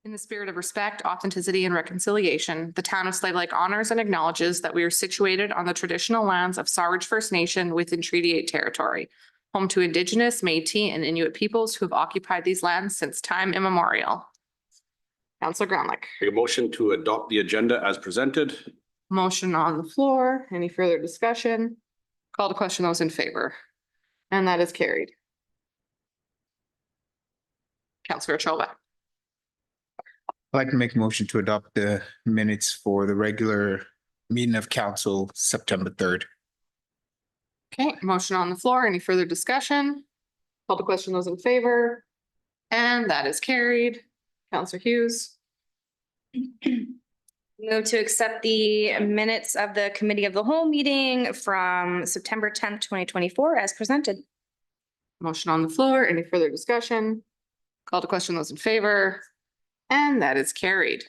In the spirit of respect, authenticity, and reconciliation, the town of Slave Lake honors and acknowledges that we are situated on the traditional lands of Sawridge First Nation within Treaty 8 territory, home to Indigenous, Métis, and Inuit peoples who have occupied these lands since time immemorial. Councillor Gromlich. Make a motion to adopt the agenda as presented. Motion on the floor. Any further discussion? Call to question those in favor. And that is carried. Councillor Choba. I'd like to make a motion to adopt the minutes for the regular meeting of council, September 3rd. Okay, motion on the floor. Any further discussion? Call to question those in favor. And that is carried. Councillor Hughes. Move to accept the minutes of the Committee of the Whole meeting from September 10th, 2024 as presented. Motion on the floor. Any further discussion? Call to question those in favor. And that is carried.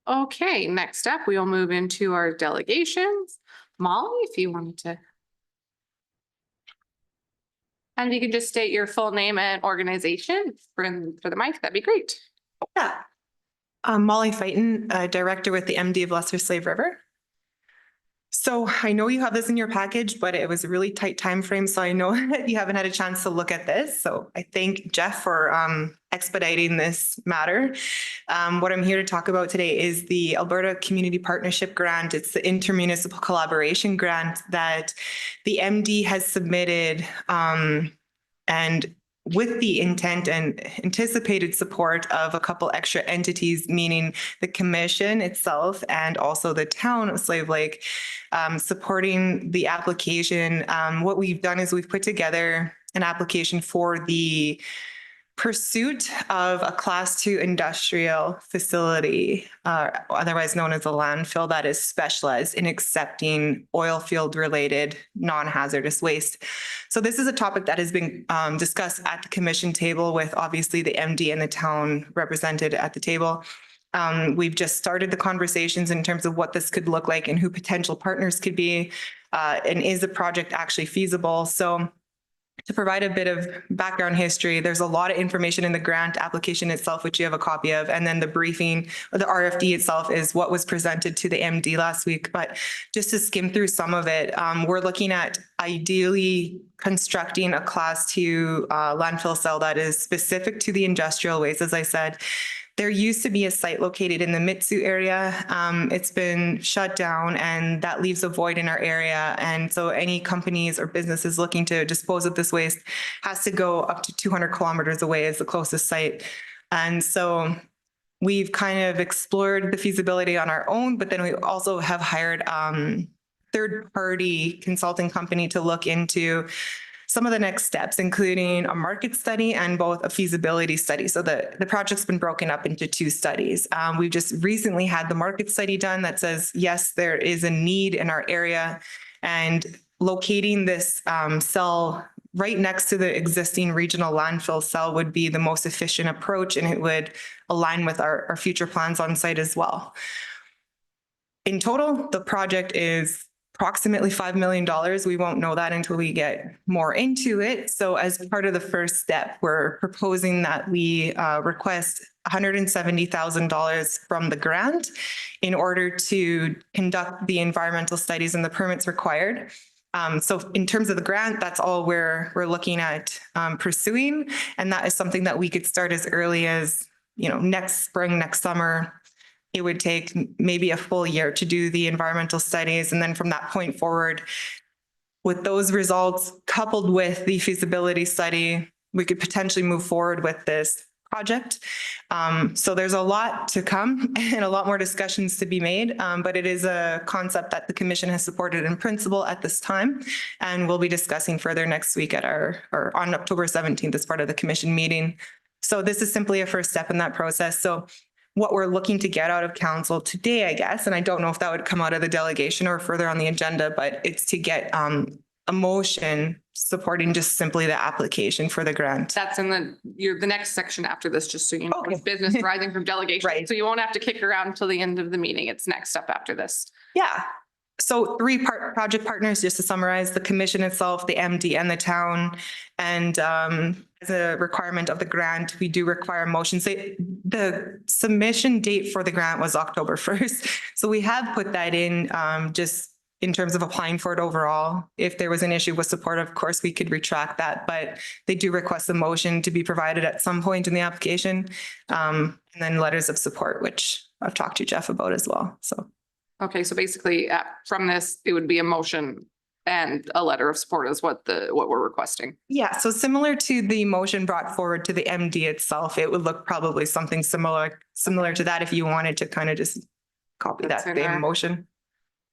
Okay, next up, we will move into our delegations. Molly, if you wanted to. And you can just state your full name and organization for the mic, that'd be great. Yeah. Molly Fighton, director with the MD of Lesser Slave River. So I know you have this in your package, but it was a really tight time frame. So I know that you haven't had a chance to look at this. So I thank Jeff for expediting this matter. What I'm here to talk about today is the Alberta Community Partnership Grant. It's the intermunicipal collaboration grant that the MD has submitted, and with the intent and anticipated support of a couple extra entities, meaning the commission itself and also the town of Slave Lake, supporting the application. What we've done is we've put together an application for the pursuit of a Class 2 industrial facility, otherwise known as a landfill, that is specialized in accepting oil field related non-hazardous waste. So this is a topic that has been discussed at the commission table with obviously the MD and the town represented at the table. We've just started the conversations in terms of what this could look like and who potential partners could be, and is the project actually feasible. So to provide a bit of background history, there's a lot of information in the grant application itself, which you have a copy of, and then the briefing, or the RFD itself, is what was presented to the MD last week. But just to skim through some of it, we're looking at ideally constructing a Class 2 landfill cell that is specific to the industrial waste. As I said, there used to be a site located in the Mitsue area. It's been shut down and that leaves a void in our area. And so any companies or businesses looking to dispose of this waste has to go up to 200 kilometers away as the closest site. And so we've kind of explored the feasibility on our own, but then we also have hired third-party consulting company to look into some of the next steps, including a market study and both a feasibility study. So the project's been broken up into two studies. We've just recently had the market study done that says, yes, there is a need in our area, and locating this cell right next to the existing regional landfill cell would be the most efficient approach, and it would align with our future plans on site as well. In total, the project is approximately $5 million. We won't know that until we get more into it. So as part of the first step, we're proposing that we request $170,000 from the grant in order to conduct the environmental studies and the permits required. So in terms of the grant, that's all we're looking at pursuing. And that is something that we could start as early as, next spring, next summer. It would take maybe a full year to do the environmental studies. And then from that point forward, with those results coupled with the feasibility study, we could potentially move forward with this project. So there's a lot to come and a lot more discussions to be made, but it is a concept that the commission has supported in principle at this time. And we'll be discussing further next week at on October 17th as part of the commission meeting. So this is simply a first step in that process. So what we're looking to get out of council today, I guess, and I don't know if that would come out of the delegation or further on the agenda, but it's to get a motion supporting just simply the application for the grant. That's in the next section after this, just so you know, Okay. it's business rising from delegation. Right. So you won't have to kick around until the end of the meeting. It's next up after this. Yeah. So project partners, just to summarize, the commission itself, the MD and the town. And as a requirement of the grant, we do require motions. The submission date for the grant was October 1st. So we have put that in just in terms of applying for it overall. If there was an issue with support, of course, we could retract that, but they do request a motion to be provided at some point in the application. And then letters of support, which I've talked to Jeff about as well, so. Okay, so basically from this, it would be a motion and a letter of support is what we're requesting. Yeah, so similar to the motion brought forward to the MD itself, it would look probably something similar to that if you wanted to kind of just copy that That's in there. same motion.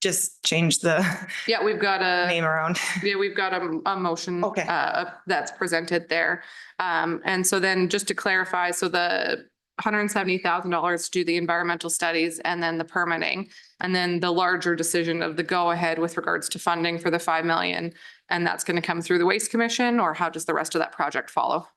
Just change the Yeah, we've got name around. a motion. Okay. That's presented there. And so then just to clarify, so the $170,000 to do the environmental studies and then the permitting. And then the larger decision of the go ahead with regards to funding for the 5 million. And that's going to come through the Waste Commission, or how does the rest of that project follow?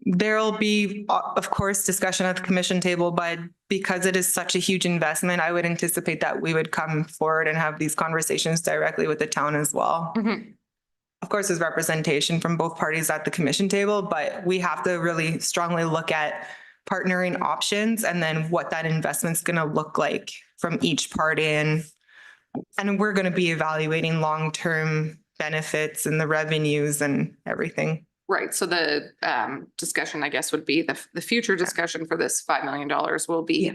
There'll be, of course, discussion at the commission table, but because it is such a huge investment, I would anticipate that we would come forward and have these conversations directly with the town as well. Mhm. Of course, there's representation from both parties at the commission table, but we have to really strongly look at partnering options and then what that investment's going to look like from each party. And we're going to be evaluating long-term benefits and the revenues and everything. Right, so the discussion, I guess, would be the future discussion for this $5 million will be Yeah.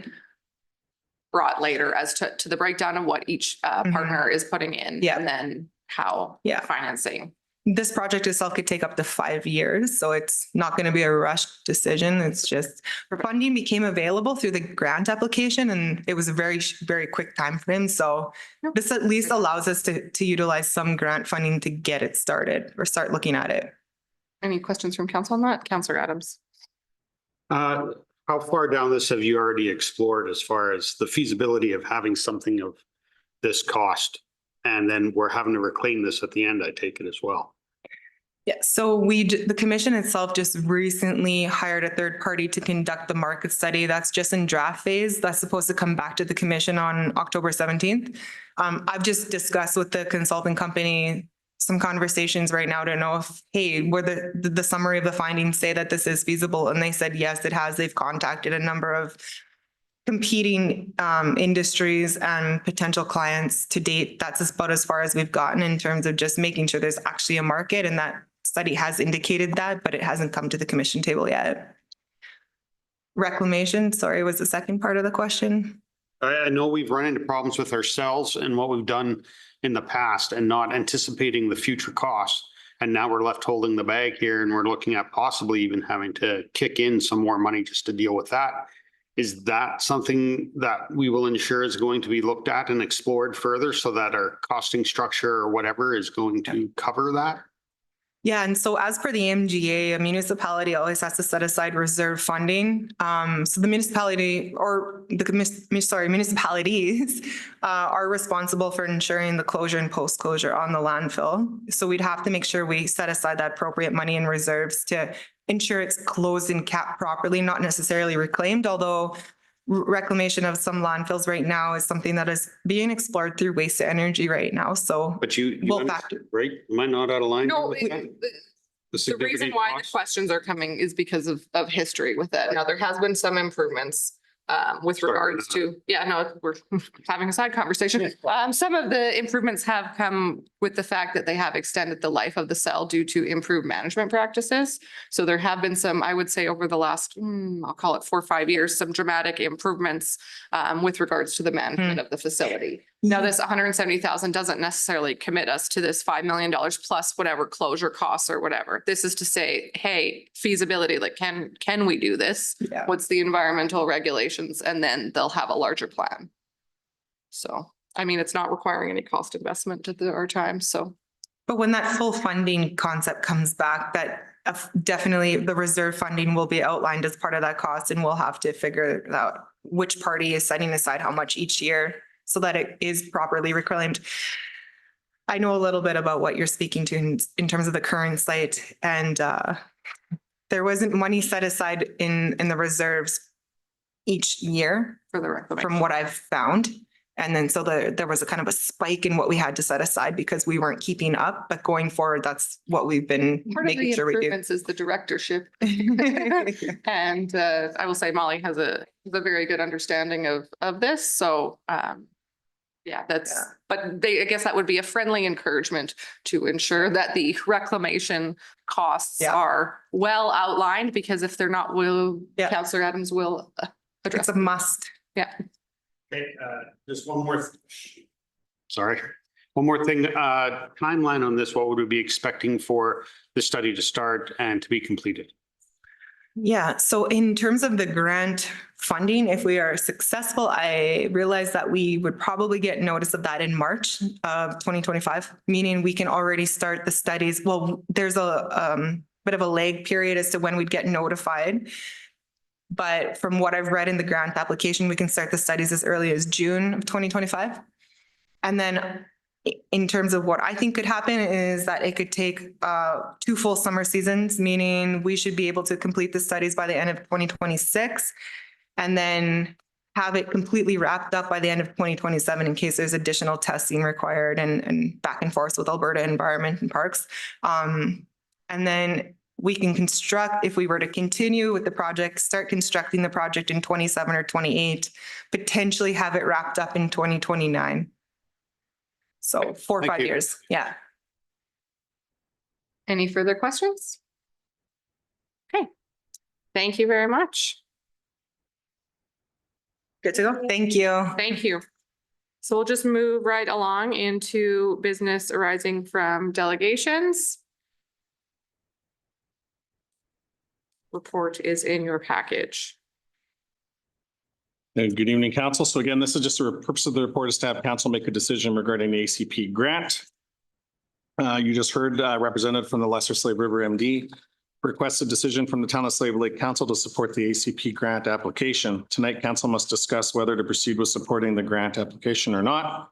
brought later as to the breakdown of what each partner is putting in. Yeah. And then how Yeah. financing. This project itself could take up to 5 years, so it's not going to be a rushed decision. It's just funding became available through the grant application and it was a very, very quick timeframe. So Nope. this at least allows us to utilize some grant funding to get it started or start looking at it. Any questions from council on that? Councillor Adams? How far down this have you already explored as far as the feasibility of having something of this cost? And then we're having to reclaim this at the end, I take it as well. Yeah, so the commission itself just recently hired a third party to conduct the market study. That's just in draft phase. That's supposed to come back to the commission on October 17th. I've just discussed with the consulting company some conversations right now to know if, hey, were the summary of the findings say that this is feasible? And they said, yes, it has. They've contacted a number of competing industries and potential clients to date. That's about as far as we've gotten in terms of just making sure there's actually a market, and that study has indicated that, but it hasn't come to the commission table yet. Reclamation, sorry, was the second part of the question? I know we've run into problems with ourselves and what we've done in the past and not anticipating the future costs. And now we're left holding the bag here and we're looking at possibly even having to kick in some more money just to deal with that. Is that something that we will ensure is going to be looked at and explored further so that our costing structure or whatever is going to cover that? Yeah, and so as per the MGA, a municipality always has to set aside reserve funding. So the municipality or municipalities are responsible for ensuring the closure and post-closure on the landfill. So we'd have to make sure we set aside that appropriate money in reserves to ensure it's closed and capped properly, not necessarily reclaimed, although reclamation of some landfills right now is something that is being explored through waste to energy right now. So But you Well, understand, right? Am I not out of line? No, with that? the reason significant why the cost? questions are coming is because of history with it. Now, there has been some improvements with Sorry, regards to, we're having a side conversation. Some of the improvements have come with the fact that they have extended the life of the cell due to improved management practices. So there have been some, I would say, over the last, I'll call it 4 or 5 years, some dramatic improvements with regards to the management of the facility. Now, this 170,000 doesn't necessarily commit us to this $5 million plus whatever closure costs or whatever. This is to say, hey, feasibility, like, can we do this? yeah. What's the environmental regulations? And then they'll have a larger plan. So, I mean, it's not requiring any cost investment at our time, so. But when that full funding concept comes back, that definitely the reserve funding will be outlined as part of that cost, and we'll have to figure out which party is setting aside how much each year so that it is properly reclaimed. I know a little bit about what you're speaking to in terms of the current site, and there wasn't money set aside in the reserves each year For the reclamation. from what I've found. And then so there was a kind of a spike in what we had to set aside because we weren't keeping up. But going forward, that's what we've been Part of the making sure we do. improvements is the directorship. And I will say Molly has a very good understanding of this, so yeah, but I guess that would be a friendly encouragement to ensure that the reclamation costs Yeah. are well outlined, because if they're not, Yeah. Councillor Adams will address. It's a must. Yeah. Okay, just one more. Sorry, one more thing, timeline on this, what would we be expecting for the study to start and to be completed? Yeah, so in terms of the grant funding, if we are successful, I realize that we would probably get notice of that in March of 2025, meaning we can already start the studies. Well, there's a bit of a lag period as to when we'd get notified. But from what I've read in the grant application, we can start the studies as early as June of 2025. And then in terms of what I think could happen is that it could take 2 full summer seasons, meaning we should be able to complete the studies by the end of 2026 and then have it completely wrapped up by the end of 2027 in case there's additional testing required and back and forth with Alberta Environment and Parks. And then we can construct, if we were to continue with the project, start constructing the project in 27 or 28, potentially have it wrapped up in 2029. So 4 or Thank 5 you. years. Yeah. Any further questions? Okay, thank you very much. Good to go. Thank you. Thank you. So we'll just move right along into business arising from delegations. Report is in your package. Good evening, council. So again, this is just the purpose of the report is to have council make a decision regarding the ACP grant. You just heard representative from the Lesser Slave River MD request a decision from the Town of Slave Lake Council to support the ACP grant application. Tonight, council must discuss whether to proceed with supporting the grant application or not.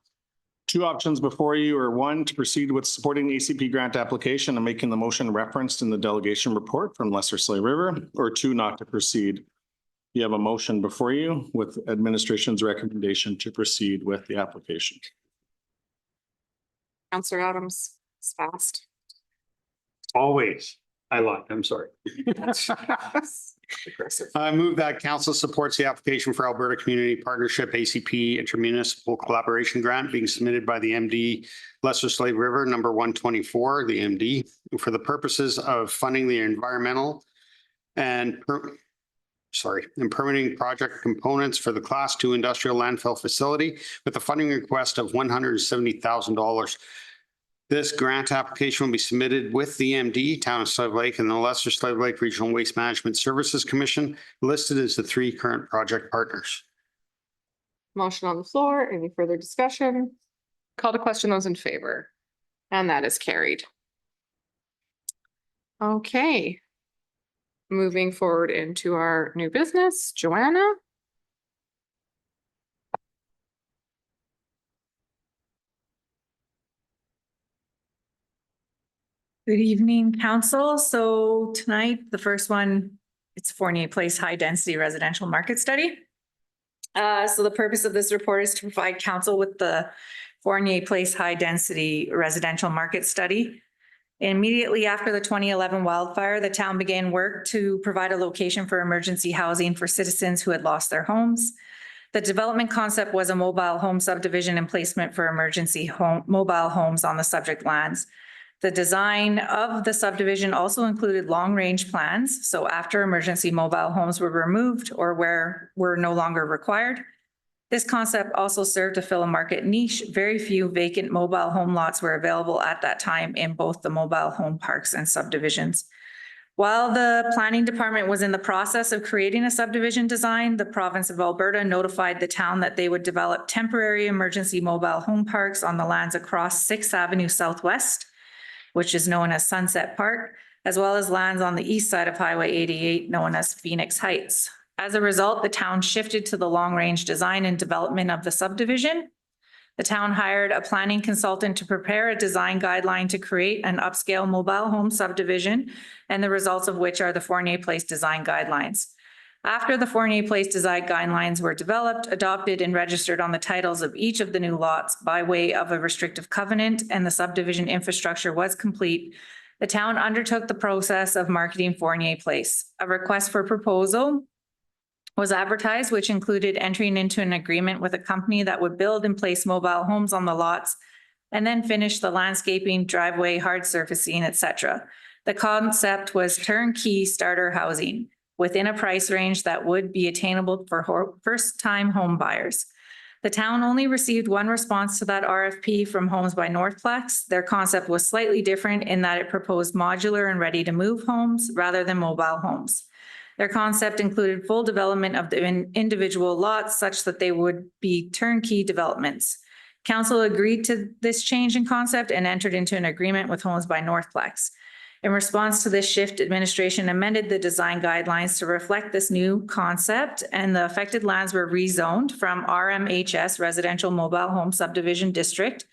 2 options before you are 1, to proceed with supporting the ACP grant application and making the motion referenced in the delegation report from Lesser Slave River, or 2, not to proceed. You have a motion before you with administration's recommendation to proceed with the application. Councillor Adams, it's fast. Always. I lied, I'm sorry. I move that council supports the application for Alberta Community Partnership ACP Intermunicipal Collaboration Grant being submitted by the MD Lesser Slave River number 124, the MD, for the purposes of funding the environmental and permitting project components for the Class 2 industrial landfill facility with a funding request of $170,000. This grant application will be submitted with the MD, Town of Slave Lake, and the Lesser Slave Lake Regional Waste Management Services Commission, listed as the 3 current project partners. Motion on the floor. Any further discussion? Call to question those in favor. And that is carried. Okay. Moving forward into our new business, Joanna. Good evening, council. So tonight, the first one, it's Fournier Place High Density Residential Market Study. So the purpose of this report is to provide council with the Fournier Place High Density Residential Market Study. Immediately after the 2011 wildfire, the town began work to provide a location for emergency housing for citizens who had lost their homes. The development concept was a mobile home subdivision and placement for emergency mobile homes on the subject lands. The design of the subdivision also included long-range plans. So after emergency mobile homes were removed or were no longer required, this concept also served to fill a market niche. Very few vacant mobile home lots were available at that time in both the mobile home parks and subdivisions. While the planning department was in the process of creating a subdivision design, the province of Alberta notified the town that they would develop temporary emergency mobile home parks on the lands across 6th Avenue Southwest, which is known as Sunset Park, as well as lands on the east side of Highway 88, known as Phoenix Heights. As a result, the town shifted to the long-range design and development of the subdivision. The town hired a planning consultant to prepare a design guideline to create an upscale mobile home subdivision, and the results of which are the Fournier Place design guidelines. After the Fournier Place design guidelines were developed, adopted, and registered on the titles of each of the new lots by way of a restrictive covenant and the subdivision infrastructure was complete, the town undertook the process of marketing Fournier Place. A request for proposal was advertised, which included entering into an agreement with a company that would build and place mobile homes on the lots and then finish the landscaping, driveway, hard surfacing, etc. The concept was turnkey starter housing within a price range that would be attainable for first-time home buyers. The town only received one response to that RFP from Homes by Northplex. Their concept was slightly different in that it proposed modular and ready-to-move homes rather than mobile homes. Their concept included full development of the individual lots such that they would be turnkey developments. Council agreed to this change in concept and entered into an agreement with Homes by Northplex. In response to this shift, administration amended the design guidelines to reflect this new concept, and the affected lands were rezoned from RMHS Residential Mobile Home Subdivision District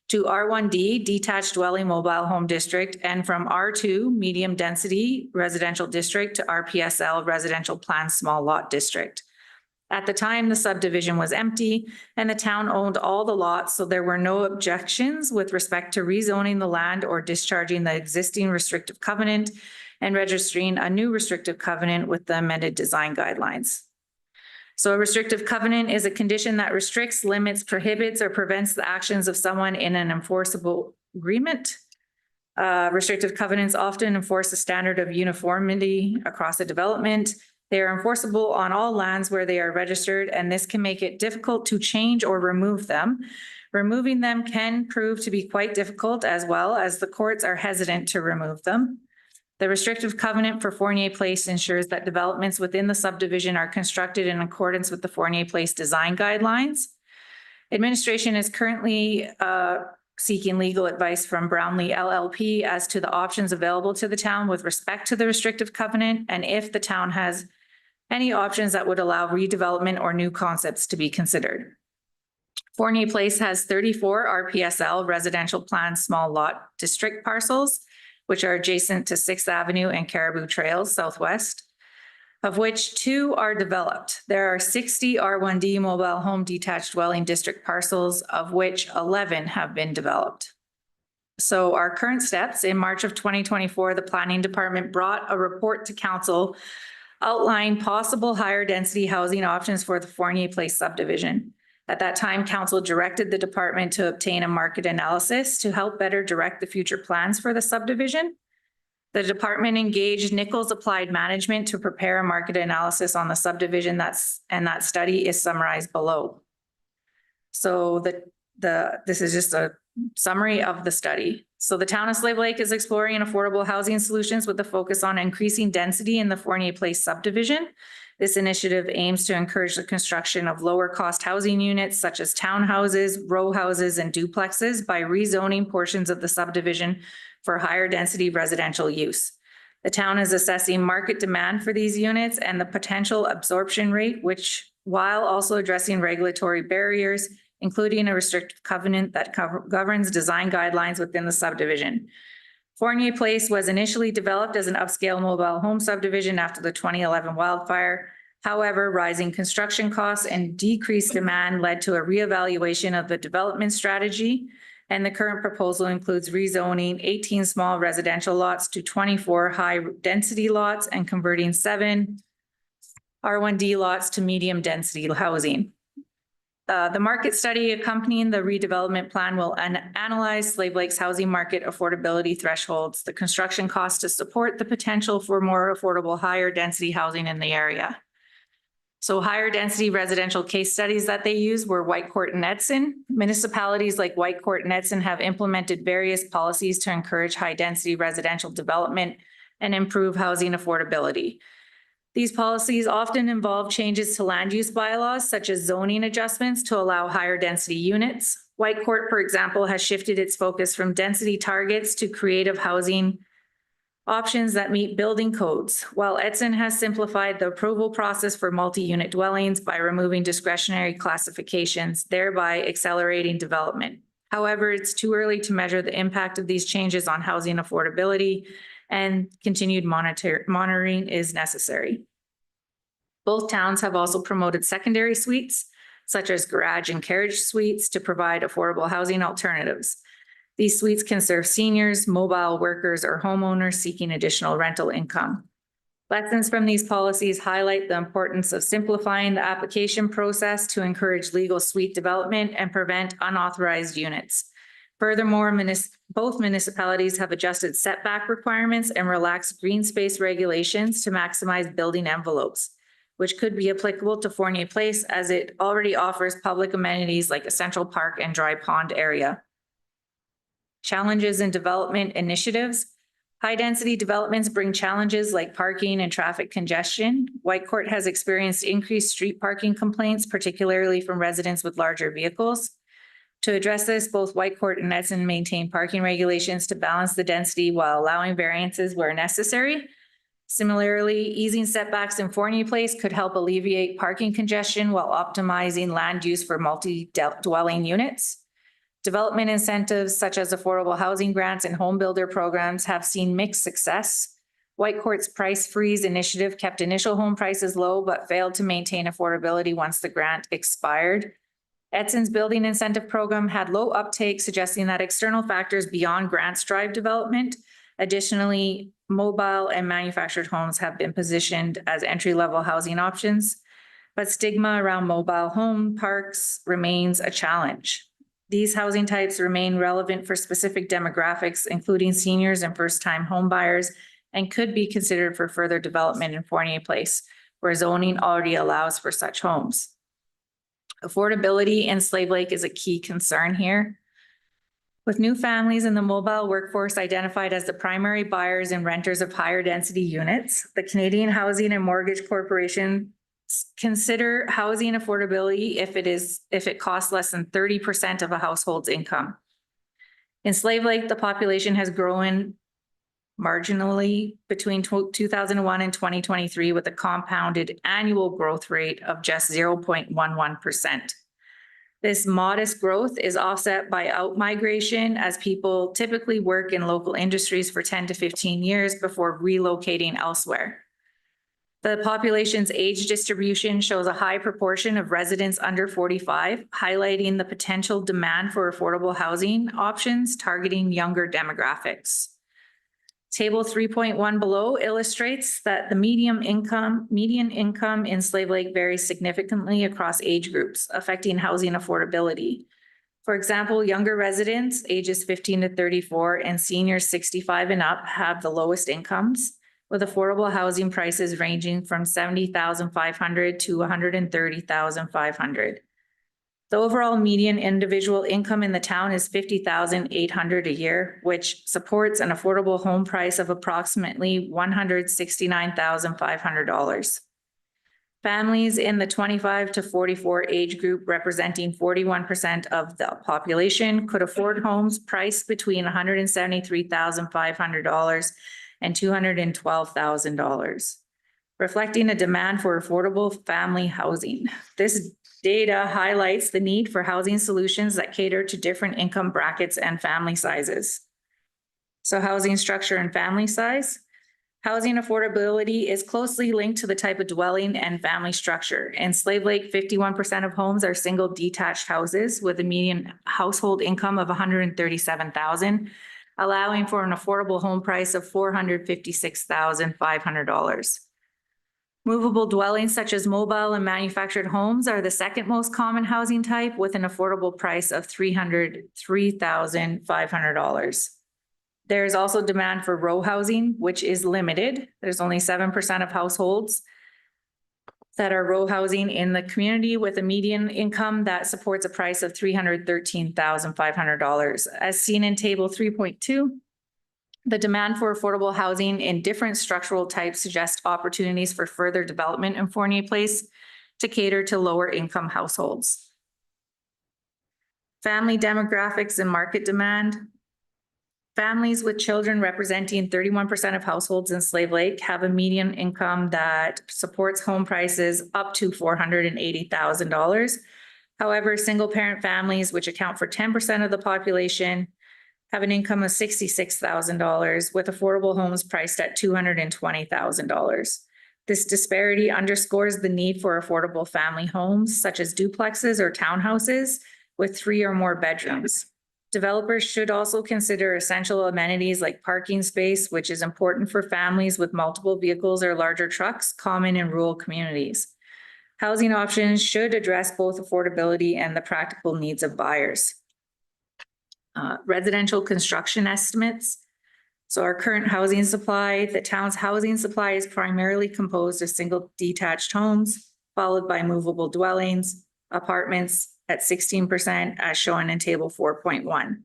to R1D Detached Dwelling Mobile Home District, and from R2 Medium Density Residential District to RPSL Residential Plan Small Lot District. At the time, the subdivision was empty and the town owned all the lots, so there were no objections with respect to rezoning the land or discharging the existing restrictive covenant and registering a new restrictive covenant with the amended design guidelines. So a restrictive covenant is a condition that restricts, limits, prohibits, or prevents the actions of someone in an enforceable agreement. Restrictive covenants often enforce a standard of uniformity across a development. They are enforceable on all lands where they are registered, and this can make it difficult to change or remove them. Removing them can prove to be quite difficult, as well as the courts are hesitant to remove them. The restrictive covenant for Fournier Place ensures that developments within the subdivision are constructed in accordance with the Fournier Place design guidelines. Administration is currently seeking legal advice from Brownlee LLP as to the options available to the town with respect to the restrictive covenant, and if the town has any options that would allow redevelopment or new concepts to be considered. Fournier Place has 34 RPSL residential plan small lot district parcels, which are adjacent to 6th Avenue and Caribou Trails Southwest, of which 2 are developed. There are 60 R1D mobile home detached dwelling district parcels, of which 11 have been developed. So our current steps: in March of 2024, the planning department brought a report to council outlining possible higher density housing options for the Fournier Place subdivision. At that time, council directed the department to obtain a market analysis to help better direct the future plans for the subdivision. The department engaged Nichols Applied Management to prepare a market analysis on the subdivision, and that study is summarized below. So this is just a summary of the study. So the town of Slave Lake is exploring affordable housing solutions with a focus on increasing density in the Fournier Place subdivision. This initiative aims to encourage the construction of lower cost housing units such as townhouses, row houses, and duplexes by rezoning portions of the subdivision for higher density residential use. The town is assessing market demand for these units and the potential absorption rate, which, while also addressing regulatory barriers, including a restrictive covenant that governs design guidelines within the subdivision. Fournier Place was initially developed as an upscale mobile home subdivision after the 2011 wildfire. However, rising construction costs and decreased demand led to a reevaluation of the development strategy, and the current proposal includes rezoning 18 small residential lots to 24 high-density lots and converting 7 R1D lots to medium-density housing. The market study accompanying the redevelopment plan will analyze Slave Lake's housing market affordability thresholds, the construction costs to support the potential for more affordable, higher density housing in the area. So higher density residential case studies that they use were Whitecourt and Edson. Municipalities like Whitecourt and Edson have implemented various policies to encourage high density residential development and improve housing affordability. These policies often involve changes to land use bylaws, such as zoning adjustments to allow higher density units. Whitecourt, for example, has shifted its focus from density targets to creative housing options that meet building codes, while Edson has simplified the approval process for multi-unit dwellings by removing discretionary classifications, thereby accelerating development. However, it's too early to measure the impact of these changes on housing affordability, and continued monitoring is necessary. Both towns have also promoted secondary suites, such as garage and carriage suites, to provide affordable housing alternatives. These suites can serve seniors, mobile workers, or homeowners seeking additional rental income. Lessons from these policies highlight the importance of simplifying the application process to encourage legal suite development and prevent unauthorized units. Furthermore, both municipalities have adjusted setback requirements and relaxed green space regulations to maximize building envelopes, which could be applicable to Fournier Place as it already offers public amenities like a central park and dry pond area. Challenges in development initiatives. High-density developments bring challenges like parking and traffic congestion. Whitecourt has experienced increased street parking complaints, particularly from residents with larger vehicles. To address this, both Whitecourt and Edson maintain parking regulations to balance the density while allowing variances where necessary. Similarly, easing setbacks in Fournier Place could help alleviate parking congestion while optimizing land use for multi-dwelling units. Development incentives such as affordable housing grants and home builder programs have seen mixed success. Whitecourt's price freeze initiative kept initial home prices low but failed to maintain affordability once the grant expired. Edson's building incentive program had low uptake, suggesting that external factors beyond grants drive development. Additionally, mobile and manufactured homes have been positioned as entry-level housing options, but stigma around mobile home parks remains a challenge. These housing types remain relevant for specific demographics, including seniors and first-time home buyers, and could be considered for further development in Fournier Place, where zoning already allows for such homes. Affordability in Slave Lake is a key concern here. With new families and the mobile workforce identified as the primary buyers and renters of higher density units, the Canadian Housing and Mortgage Corporation consider housing affordability if it costs less than 30% of a household's income. In Slave Lake, the population has grown marginally between 2001 and 2023 with a compounded annual growth rate of just 0.11%. This modest growth is offset by outmigration as people typically work in local industries for 10 to 15 years before relocating elsewhere. The population's age distribution shows a high proportion of residents under 45, highlighting the potential demand for affordable housing options targeting younger demographics. Table 3.1 below illustrates that the median income in Slave Lake varies significantly across age groups, affecting housing affordability. For example, younger residents ages 15 to 34 and seniors 65 and up have the lowest incomes, with affordable housing prices ranging from $70,500 to $130,500. The overall median individual income in the town is $50,800 a year, which supports an affordable home price of approximately $169,500. Families in the 25 to 44 age group, representing 41% of the population, could afford homes priced between $173,500 and $212,000, reflecting a demand for affordable family housing. This data highlights the need for housing solutions that cater to different income brackets and family sizes. So housing structure and family size. Housing affordability is closely linked to the type of dwelling and family structure. In Slave Lake, 51% of homes are single detached houses with a median household income of $137,000, allowing for an affordable home price of $456,500. Movable dwellings such as mobile and manufactured homes are the second most common housing type with an affordable price of $303,500. There is also demand for row housing, which is limited. There's only 7% of households that are row housing in the community with a median income that supports a price of $313,500. As seen in table 3.2, the demand for affordable housing in different structural types suggests opportunities for further development in Fournier Place to cater to lower income households. Family demographics and market demand. Families with children representing 31% of households in Slave Lake have a median income that supports home prices up to $480,000. However, single parent families, which account for 10% of the population, have an income of $66,000 with affordable homes priced at $220,000. This disparity underscores the need for affordable family homes such as duplexes or townhouses with 3 or more bedrooms. Developers should also consider essential amenities like parking space, which is important for families with multiple vehicles or larger trucks, common in rural communities. Housing options should address both affordability and the practical needs of buyers. Residential construction estimates. So our current housing supply, the town's housing supply is primarily composed of single detached homes, followed by movable dwellings, apartments at 16% as shown in table 4.1.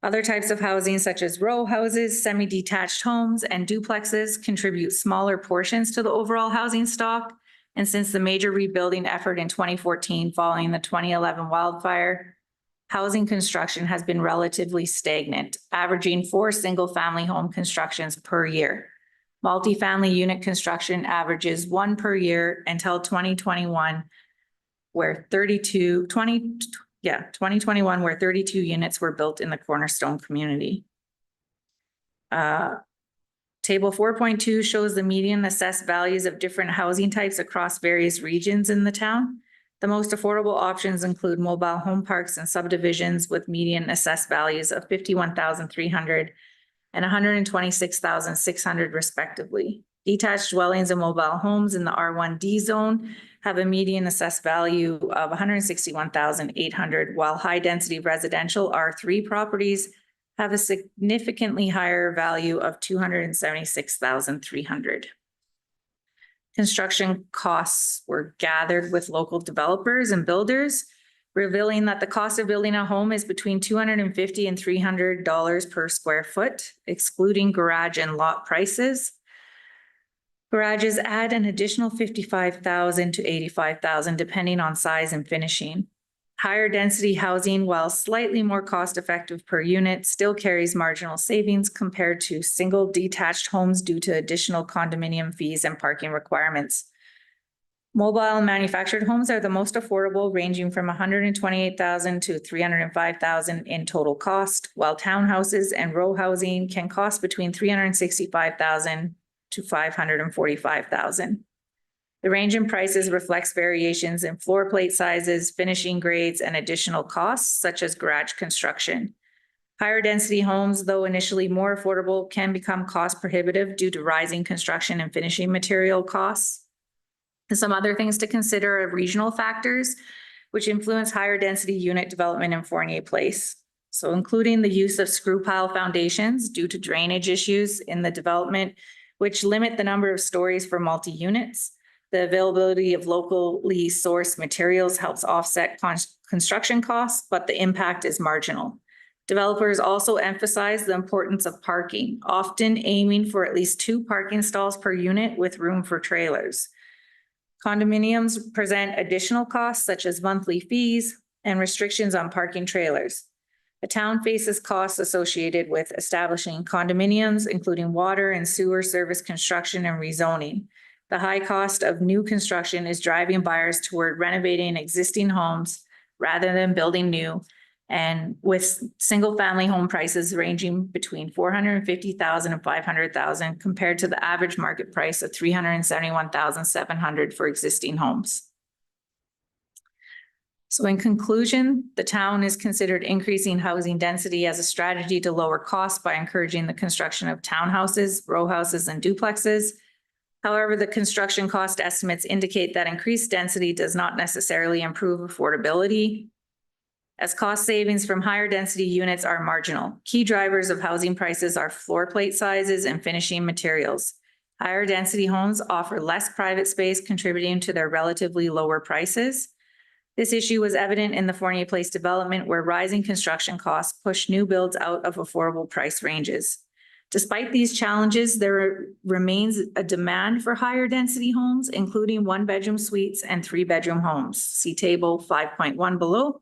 Other types of housing such as row houses, semi-detached homes, and duplexes contribute smaller portions to the overall housing stock. And since the major rebuilding effort in 2014 following the 2011 wildfire, housing construction has been relatively stagnant, averaging 4 single-family home constructions per year. Multifamily unit construction averages 1 per year until 2021, where 2021, where 32 units were built in the Cornerstone community. Table 4.2 shows the median assessed values of different housing types across various regions in the town. The most affordable options include mobile home parks and subdivisions with median assessed values of $51,300 and $126,600 respectively. Detached dwellings and mobile homes in the R1D zone have a median assessed value of $161,800, while high-density residential R3 properties have a significantly higher value of $276,300. Construction costs were gathered with local developers and builders, revealing that the cost of building a home is between $250 and $300 per square foot, excluding garage and lot prices. Garages add an additional $55,000 to $85,000 depending on size and finishing. Higher density housing, while slightly more cost effective per unit, still carries marginal savings compared to single detached homes due to additional condominium fees and parking requirements. Mobile and manufactured homes are the most affordable, ranging from $128,000 to $305,000 in total cost, while townhouses and row housing can cost between $365,000 to $545,000. The range in prices reflects variations in floor plate sizes, finishing grades, and additional costs such as garage construction. Higher density homes, though initially more affordable, can become cost prohibitive due to rising construction and finishing material costs. And some other things to consider are regional factors, which influence higher density unit development in Fournier Place. So including the use of screw pile foundations due to drainage issues in the development, which limit the number of stories for multi-units. The availability of locally sourced materials helps offset construction costs, but the impact is marginal. Developers also emphasize the importance of parking, often aiming for at least 2 parking stalls per unit with room for trailers. Condominiums present additional costs such as monthly fees and restrictions on parking trailers. The town faces costs associated with establishing condominiums, including water and sewer service construction and rezoning. The high cost of new construction is driving buyers toward renovating existing homes rather than building new, and with single-family home prices ranging between $450,000 and $500,000 compared to the average market price of $371,700 for existing homes. So in conclusion, the town is considered increasing housing density as a strategy to lower costs by encouraging the construction of townhouses, row houses, and duplexes. However, the construction cost estimates indicate that increased density does not necessarily improve affordability, as cost savings from higher density units are marginal. Key drivers of housing prices are floor plate sizes and finishing materials. Higher density homes offer less private space, contributing to their relatively lower prices. This issue was evident in the Fournier Place development, where rising construction costs push new builds out of affordable price ranges. Despite these challenges, there remains a demand for higher density homes, including 1-bedroom suites and 3-bedroom homes. See table 5.1 below.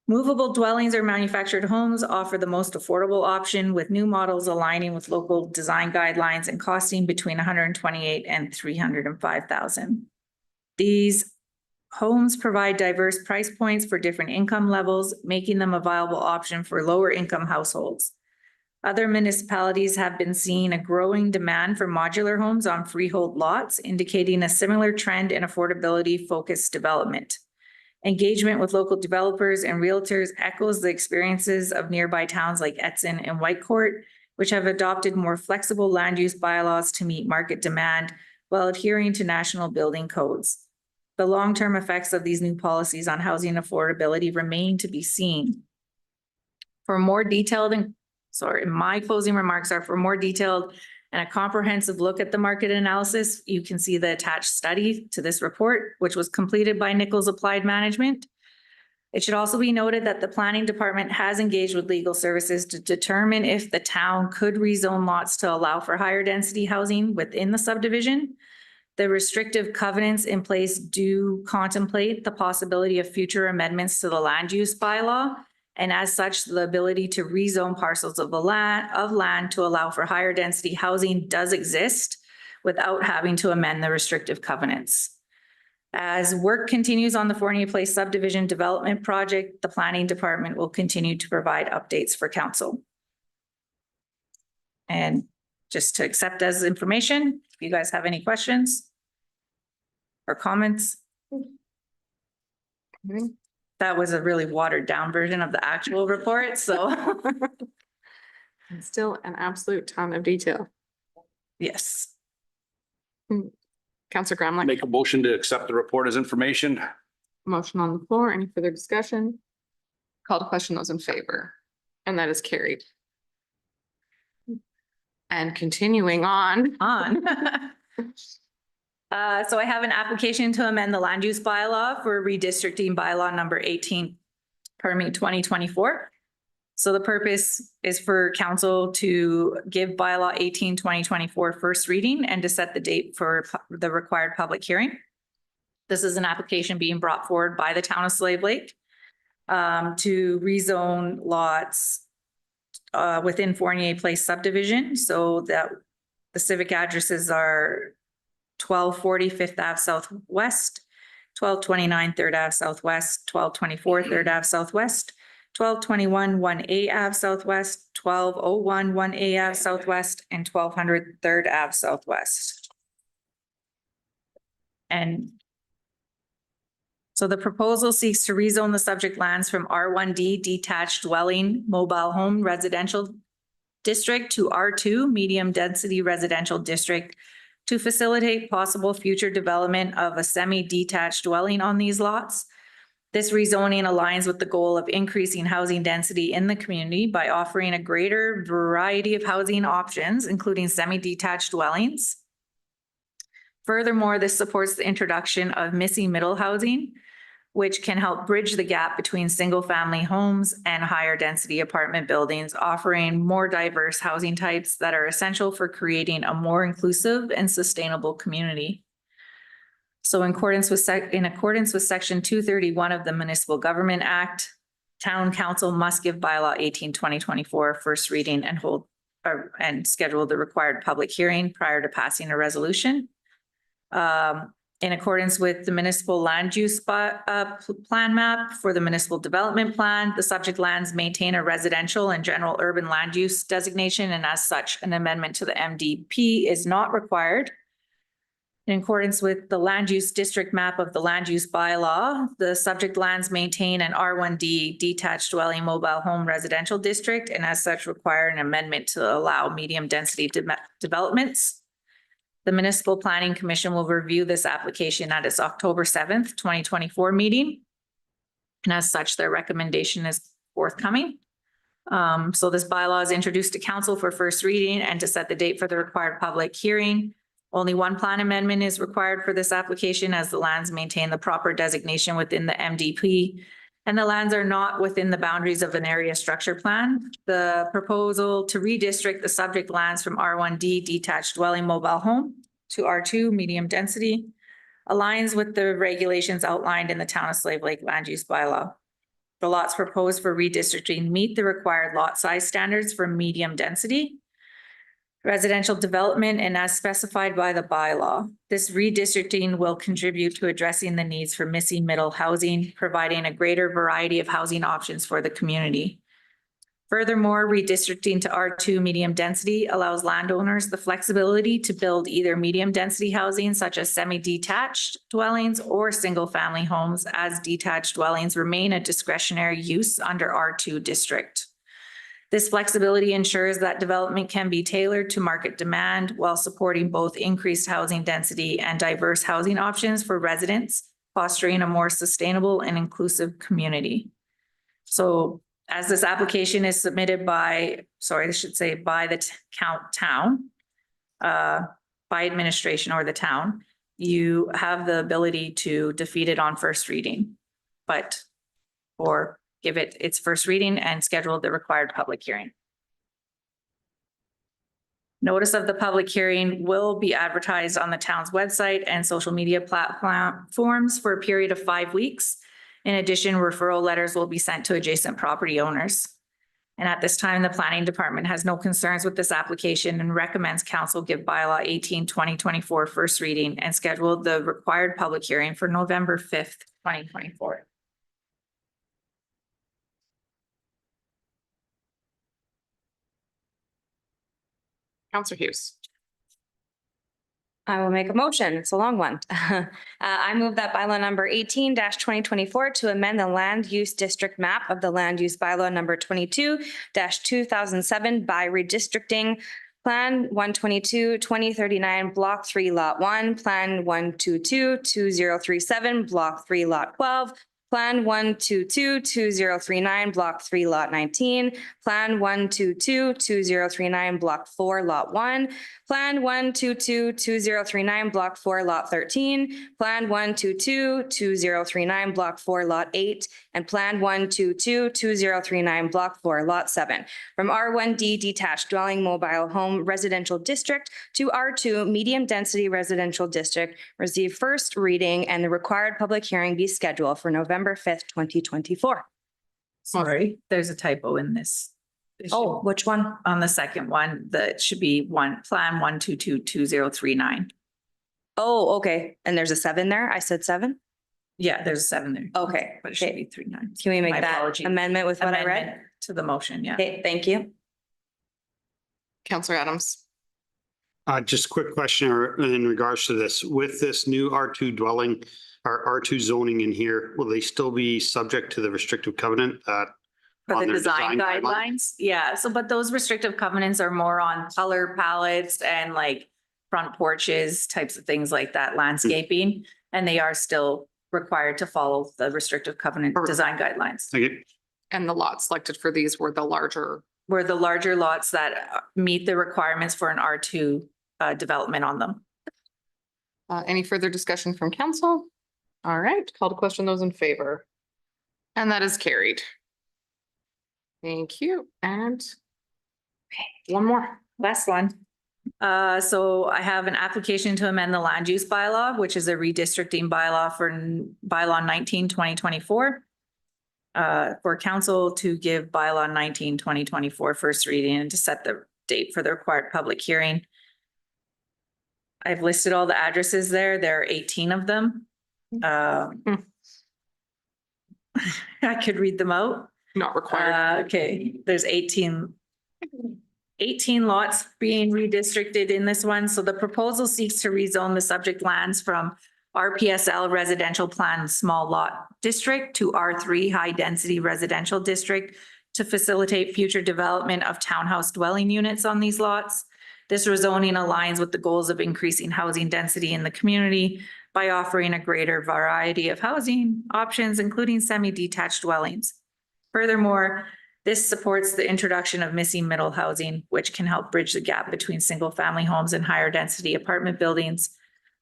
Movable dwellings or manufactured homes offer the most affordable option, with new models aligning with local design guidelines and costing between $128,000 and $305,000. These homes provide diverse price points for different income levels, making them a viable option for lower income households. Other municipalities have been seeing a growing demand for modular homes on freehold lots, indicating a similar trend in affordability-focused development. Engagement with local developers and realtors echoes the experiences of nearby towns like Etzen and Whitecourt, which have adopted more flexible land use bylaws to meet market demand while adhering to national building codes. The long-term effects of these new policies on housing affordability remain to be seen. For more detailed and, sorry, my closing remarks are for more detailed and a comprehensive look at the market analysis, you can see the attached study to this report, which was completed by Nichols Applied Management. It should also be noted that the planning department has engaged with legal services to determine if the town could rezone lots to allow for higher density housing within the subdivision. The restrictive covenants in place do contemplate the possibility of future amendments to the land use bylaw. And as such, the ability to rezone parcels of land to allow for higher density housing does exist without having to amend the restrictive covenants. As work continues on the Fournier Place subdivision development project, the planning department will continue to provide updates for council. And just to accept as information, if you guys have any questions or comments. That was a really watered down version of the actual report, so. And still an absolute ton of detail. Yes. Counselor Gramlich, Make a motion to accept the report as information. motion on the floor. Any further discussion? Call to question, those in favor, and that is carried. And continuing on. So I have an application to amend the land use bylaw for redistricting bylaw number 2024. So the purpose is for council to give bylaw 2024 first reading and to set the date for the required public hearing. This is an application being brought forward by the town of Slave Lake to rezone lots within Fournier Place subdivision, so that the civic addresses are 1240 Fifth Ave Southwest, 1229 Third Ave Southwest, 1224 Third Ave Southwest, 1221 1A Ave Southwest, 1201 1A Ave Southwest, and 1200 Third Ave Southwest. And so the proposal seeks to rezone the subject lands from R1D detached dwelling mobile home residential district to R2 medium density residential district to facilitate possible future development of a semi-detached dwelling on these lots. This rezoning aligns with the goal of increasing housing density in the community by offering a greater variety of housing options, including semi-detached dwellings. Furthermore, this supports the introduction of missing middle housing, which can help bridge the gap between single-family homes and higher density apartment buildings, offering more diverse housing types that are essential for creating a more inclusive and sustainable community. So in accordance with section 231 of the Municipal Government Act, Town Council must give bylaw 2024 first reading and and schedule the required public hearing prior to passing a resolution. In accordance with the municipal land use plan map for the municipal development plan, the subject lands maintain a residential and general urban land use designation, and as such, an amendment to the MDP is not required. In accordance with the land use district map of the land use bylaw, the subject lands maintain an R1D detached dwelling mobile home residential district, and as such require an amendment to allow medium density developments. The Municipal Planning Commission will review this application at its October 7th, 2024 meeting. And as such, their recommendation is forthcoming. So this bylaw is introduced to council for first reading and to set the date for the required public hearing. Only one plan amendment is required for this application, as the lands maintain the proper designation within the MDP, and the lands are not within the boundaries of an area structure plan. The proposal to redistrict the subject lands from R1D detached dwelling mobile home to R2 medium density aligns with the regulations outlined in the Town of Slave Lake land use bylaw. The lots proposed for redistricting meet the required lot size standards for medium density residential development and as specified by the bylaw. This redistricting will contribute to addressing the needs for missing middle housing, providing a greater variety of housing options for the community. Furthermore, redistricting to R2 medium density allows landowners the flexibility to build either medium density housing such as semi-detached dwellings or single-family homes, as detached dwellings remain a discretionary use under R2 district. This flexibility ensures that development can be tailored to market demand while supporting both increased housing density and diverse housing options for residents, fostering a more sustainable and inclusive community. So as this application is submitted by, sorry, I should say by the town, by administration or the town, you have the ability to defeat it on first reading, or give it its first reading and schedule the required public hearing. Notice of the public hearing will be advertised on the town's website and social media platforms for a period of 5 weeks. In addition, referral letters will be sent to adjacent property owners. And at this time, the planning department has no concerns with this application and recommends council give bylaw 18/2024 first reading and schedule the required public hearing for November 5th, 2024. Counselor Hughes. I will make a motion. It's a long one. I move that bylaw number 18/2024 to amend the land use district map of the land use bylaw number 22-2007 by redistricting Plan 122-2039, Block 3, Lot 1, Plan 122-2037, Block 3, Lot 12, Plan 122-2039, Block 3, Lot 19, Plan 122-2039, Block 4, Lot 1, Plan 122-2039, Block 4, Lot 13, Plan 122-2039, Block 4, Lot 8, and Plan 122-2039, Block 4, Lot 7, from R1D detached dwelling mobile home residential district to R2 medium density residential district, receive first reading and the required public hearing be scheduled for November 5th, 2024. Sorry, there's a typo in this. Oh, which one? On the second one, that should be Plan 122-2039. Oh, okay. And there's a 7 there? I said 7? Yeah, there's a 7 there. Okay. But it should be 39. Can we make My that apologies. amendment with what I read? Amendment to the motion, yeah. Okay, thank you. Counselor Adams. Just a quick question in regards to this. With this new R2 dwelling or R2 zoning in here, will they still be subject to the restrictive covenant that For on the their design design guidelines, yeah, so but those restrictive covenants are more on color palettes and like front porches, types of things like that, landscaping. And they are still required to follow the restrictive covenant Perfect. design guidelines. Okay, And the lots selected for these were the larger. Were the larger lots that meet the requirements for an R2 development on them. Any further discussion from council? All right, call to question those in favor. And that is carried. Thank you. And one more. Last one. So I have an application to amend the land use bylaw, which is a redistricting bylaw for bylaw 19/2024. For council to give bylaw 19/2024 first reading and to set the date for the required public hearing. I've listed all the addresses there. There are 18 of them. I could read them out. Not required. Okay, there's 18 lots being redistricted in this one. So the proposal seeks to rezone the subject lands from RPSL Residential Plan Small Lot District to R3 High Density Residential District to facilitate future development of townhouse dwelling units on these lots. This rezoning aligns with the goals of increasing housing density in the community by offering a greater variety of housing options, including semi-detached dwellings. Furthermore, this supports the introduction of missing middle housing, which can help bridge the gap between single-family homes and higher density apartment buildings,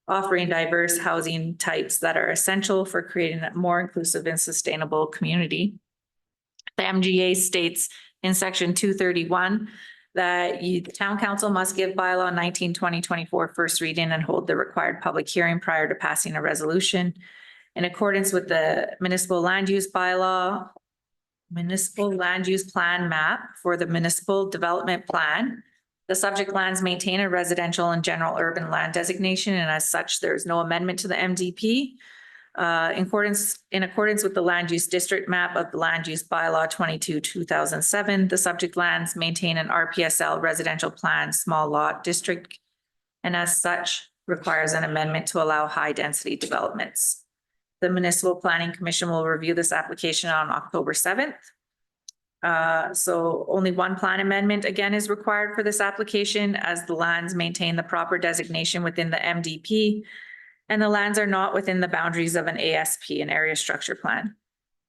offering diverse housing types that are essential for creating a more inclusive and sustainable community. The MGA states in section 231 that the town council must give bylaw 19/2024 first reading and hold the required public hearing prior to passing a resolution. In accordance with the municipal land use bylaw, municipal land use plan map for the municipal development plan, the subject lands maintain a residential and general urban land designation, and as such, there is no amendment to the MDP. In accordance with the land use district map of the land use bylaw 22/2007, the subject lands maintain an RPSL residential plan small lot district, and as such requires an amendment to allow high density developments. The Municipal Planning Commission will review this application on October 7th. So only one plan amendment again is required for this application, as the lands maintain the proper designation within the MDP, and the lands are not within the boundaries of an ASP, an area structure plan.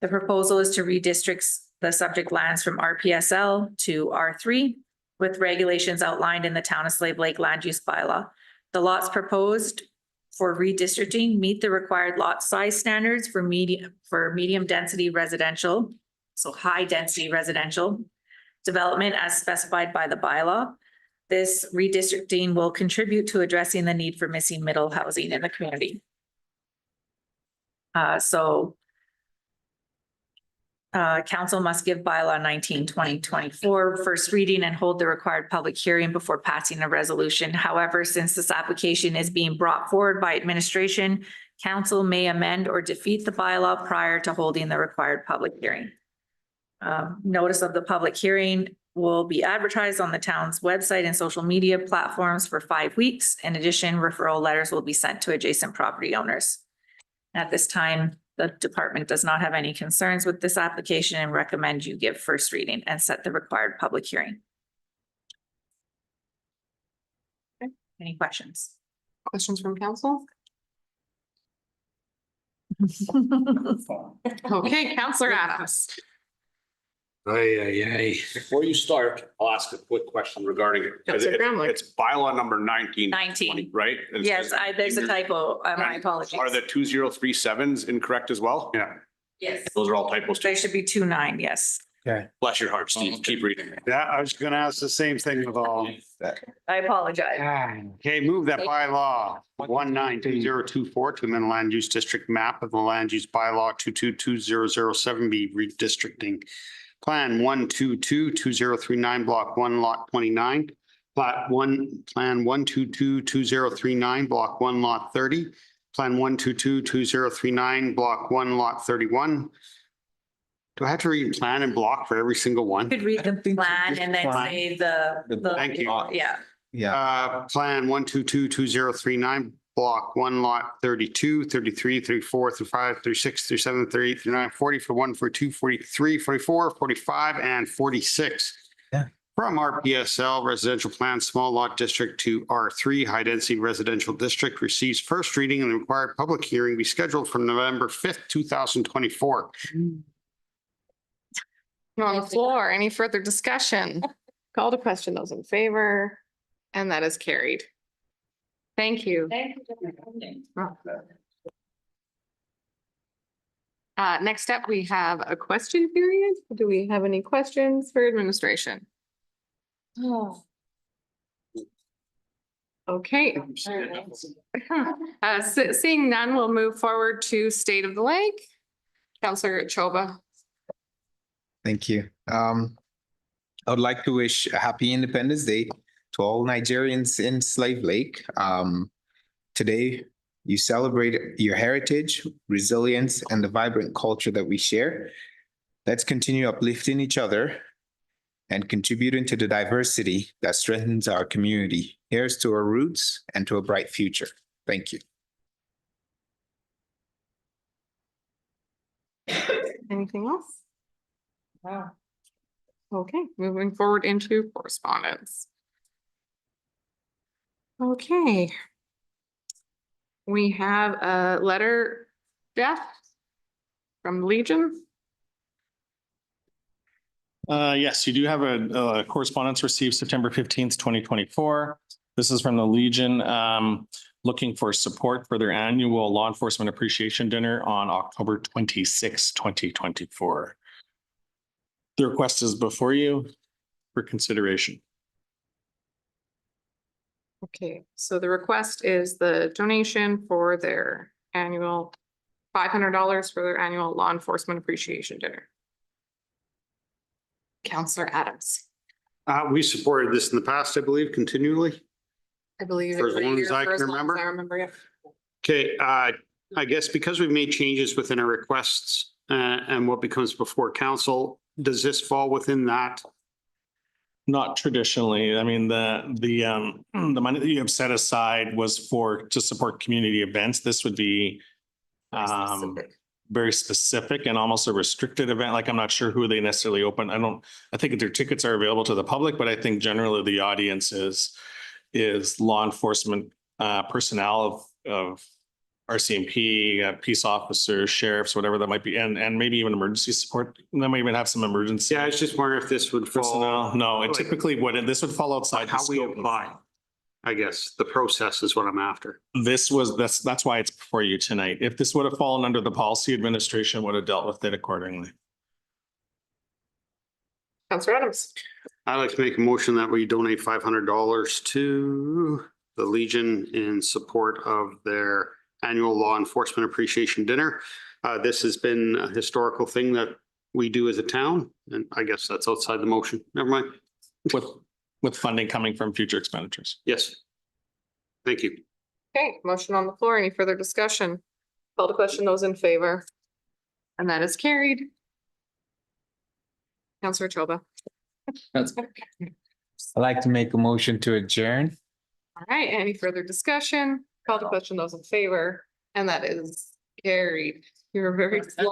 The proposal is to redistrict the subject lands from RPSL to R3 with regulations outlined in the Town of Slave Lake Land Use Bylaw. The lots proposed for redistricting meet the required lot size standards for medium density residential, so high density residential development as specified by the bylaw. This redistricting will contribute to addressing the need for missing middle housing in the community. Council must give bylaw 19/2024 first reading and hold the required public hearing before passing a resolution. However, since this application is being brought forward by administration, council may amend or defeat the bylaw prior to holding the required public hearing. Notice of the public hearing will be advertised on the town's website and social media platforms for 5 weeks. In addition, referral letters will be sent to adjacent property owners. At this time, the department does not have any concerns with this application and recommend you give first reading and set the required public hearing. Okay, any questions? Questions from council? Okay, Counselor Adams. Before you start, I'll ask a quick question regarding it. Counselor Gramlich. It's bylaw number 19. 19. Right? And it Yes, says- there's a typo. My apologies. Are the 2037s incorrect as well? Yeah. Yes, Those are all typos. there should be 2/9, yes. Bless your heart, Steve. Keep reading. Yeah, I was gonna ask the same thing with all. I apologize. Okay, move that bylaw 192024 to amend land use district map of the land use bylaw 222007 be redistricting. Plan 1222039 block 1 lot 29. Plan 1222039 block 1 lot 30. Plan 1222039 block 1 lot 31. Do I have to read plan and block for every single one? Could read the think so. plan Just and then plan. say the. Thank you. Yeah. Yeah, Plan 1222039 block 1 lot 32, 33, 34, 35, 36, 37, 38, 39, 40, 41, 42, 43, 44, 45, and 46. Yeah. From RPSL Residential Plan Small Lot District to R3 High Density Residential District receives first reading and the required public hearing be scheduled for November 5th, 2024. On the floor, any further discussion? Call to question those in favor, and that is carried. Thank you. Next up, we have a question period. Do we have any questions for administration? Okay. Seeing none, we'll move forward to State of the Lake. Counselor Choba. thank you. I would like to wish a happy Independence Day to all Nigerians in Slave Lake. Today, you celebrate your heritage, resilience, and the vibrant culture that we share. Let's continue uplifting each other and contributing to the diversity that strengthens our community. Here's to our roots and to a bright future. Thank you. Anything else? Wow. Okay, moving forward into correspondence. Okay. We have a letter, Jeff, from Legion. Yes, you do have a correspondence received September 15th, 2024. This is from the Legion, looking for support for their annual Law Enforcement Appreciation Dinner on October 26th, 2024. The request is before you for consideration. Okay, so the request is the donation for their annual $500 for their annual Law Enforcement Appreciation Dinner. Counselor Adams. We supported this in the past, I believe, continually. I believe. For as every long as year, I for can long as remember. I remember, yeah. Okay, I guess because we've made changes within our requests and what becomes before council, does this fall within that? Not traditionally. I mean, the money that you have set aside was to support community events. This would be very specific and almost a restricted event. Like, I'm not sure who they necessarily open. I think their tickets are available to the public, but I think generally the audience is law enforcement personnel of RCMP, peace officers, sheriffs, whatever that might be, and maybe even emergency support. They might even have some emergency. Yeah, I was just wondering if this would fall, Personnel. No, it typically wouldn't. This would fall outside the how we scope. apply. I guess the process is what I'm after. That's why it's before you tonight. If this would have fallen under the policy, administration would have dealt with it accordingly. Counselor Adams. I'd like to make a motion that we donate $500 to the Legion in support of their annual law enforcement appreciation dinner. This has been a historical thing that we do as a town, and I guess that's outside the motion. Never mind. With funding coming from future expenditures. Yes. Thank you. Okay, motion on the floor. Any further discussion? Call to question, those in favor. And that is carried. Counselor Choba. I'd like to make a motion to adjourn. All right, any further discussion? Call to question, those in favor. And that is carried. You're very slow.